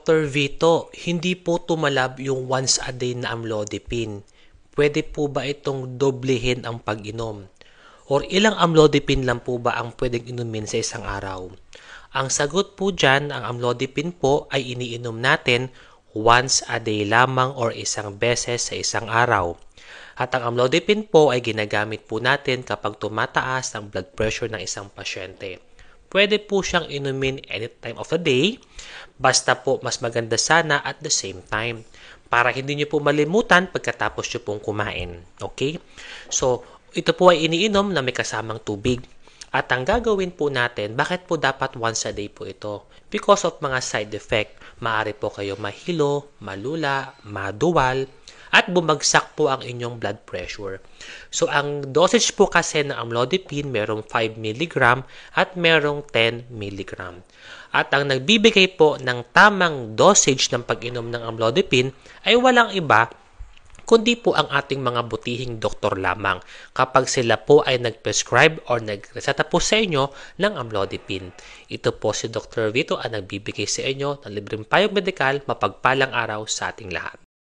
Dr. Vito, hindi po tumalab yung once a day na amlodipine. Pwede po ba itong doblehin ang pag-inom? Or ilang amlodipine lang po ba ang pwedeng inumin sa isang araw? Ang sagot po dyan, ang amlodipine po ay iniinom natin once a day lamang or isang beses sa isang araw. At ang amlodipine po ay ginagamit po natin kapag tumataas ang blood pressure ng isang pasyente. Pwede po siyang inumin any time of the day, basta po mas maganda sana at the same time. Para hindi nyo po malimutan pagkatapos nyo pong kumain. Okay? So, ito po ay iniinom na may kasamang tubig. At ang gagawin po natin, bakit po dapat once a day po ito? Because of mga side effect. Maaari po kayo mahilo, malula, maduwal, at bumagsak po ang inyong blood pressure. So, ang dosage po kasi ng amlodipine, merong 5 mg at merong 10 mg. At ang nagbibigay po ng tamang dosage ng pag-inom ng amlodipine ay walang iba kundi po ang ating mga butihing doktor lamang kapag sila po ay nag-prescribe or nag-reseta po sa inyo ng amlodipine. Ito po si Dr. Vito ang nagbibigay sa inyo ng libreng payong medikal. Mapagpalang araw sa ating lahat.